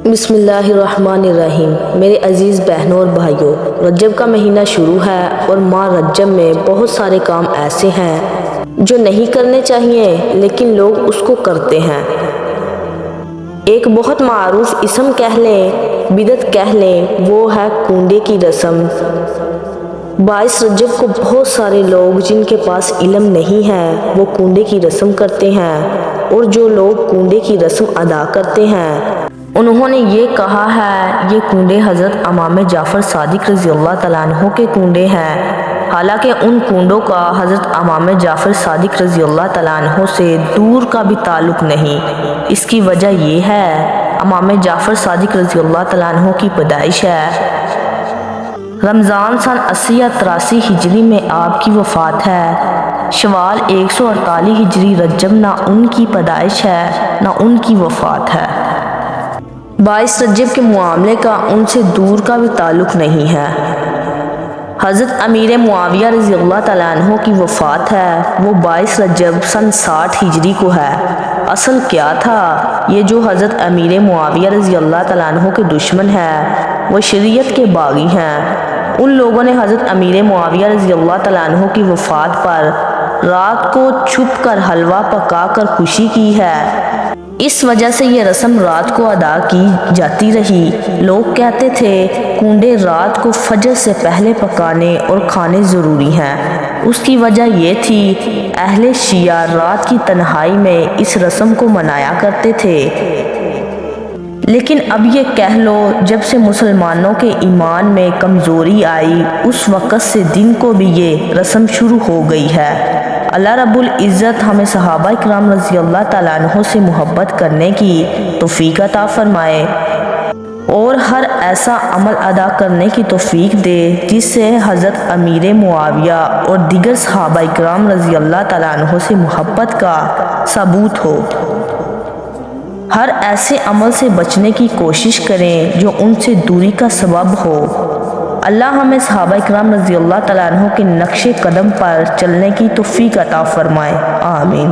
بسم اللہ الرحمن الرحیم۔ میرے عزیز بہنوں اور بھائیوں، رجب کا مہینہ شروع ہے اور ماہ رجب میں بہت سارے کام ایسے ہیں جو نہیں کرنے چاہیے لیکن لوگ اس کو کرتے ہیں۔ ایک بہت معروف اسم کہہ لیں، بدعت کہہ لیں، وہ ہے کنڈے کی رسم۔ 22 رجب کو بہت سارے لوگ جن کے پاس علم نہیں ہے وہ کنڈے کی رسم کرتے ہیں، اور جو لوگ کنڈے کی رسم ادا کرتے ہیں انہوں نے یہ کہا ہے یہ کنڈے حضرت امام جعفر صادق رضی اللہ تعالیٰ عنہ کے کنڈے ہیں، حالانکہ ان کنڈوں کا حضرت امام جعفر صادق رضی اللہ تعالیٰ عنہ سے دور کا بھی تعلق نہیں۔ اس کی وجہ یہ ہے امام جعفر صادق رضی اللہ تعالیٰ عنہ کی پیدائش ہے رمضان سن 80 یا 83 ہجری میں آپ کی وفات ہے۔ شوال 148 ہجری رجب نہ ان کی پیدائش ہے نہ ان کی وفات ہے۔ 22 رجب کے معاملے کا ان سے دور کا بھی تعلق نہیں ہے۔ حضرت امیر معاویہ رضی اللہ تعالیٰ عنہ کی وفات ہے، وہ 22 رجب سن 60 ہجری کو ہے۔ اصل کیا تھا؟ یہ جو حضرت امیر معاویہ رضی اللہ تعالیٰ عنہ کے دشمن ہے وہ شریعت کے باغی ہیں۔ ان لوگوں نے حضرت امیر معاویہ رضی اللہ تعالیٰ عنہ کی وفات پر رات کو چھپ کر حلوہ پکا کر خوشی کی ہے۔ اس وجہ سے یہ رسم رات کو ادا کی جاتی رہی۔ لوگ کہتے تھے کنڈے رات کو فجر سے پہلے پکانے اور کھانے ضروری ہیں۔ اس کی وجہ یہ تھی اہل شیعہ رات کی تنہائی میں اس رسم کو منایا کرتے تھے، لیکن اب یہ کہہ لو جب سے مسلمانوں کے ایمان میں کمزوری آئی اس وقت سے دن کو بھی یہ رسم شروع ہو گئی ہے۔ اللہ رب العزت ہمیں صحابہ کرام رضی اللہ تعالیٰ عنہ سے محبت کرنے کی توفیق عطا فرمائے اور ہر ایسا عمل ادا کرنے کی توفیق دے جس سے حضرت امیر معاویہ اور دیگر صحابہ کرام رضی اللہ تعالیٰ عنہ سے محبت کا ثبوت ہو۔ ہر ایسے عمل سے بچنے کی کوشش کریں جو ان سے دوری کا سبب ہو۔ اللہ ہمیں صحابہ کرام رضی اللہ تعالیٰ عنہ کے نقش قدم پر چلنے کی توفیق عطا فرمائے، آمین۔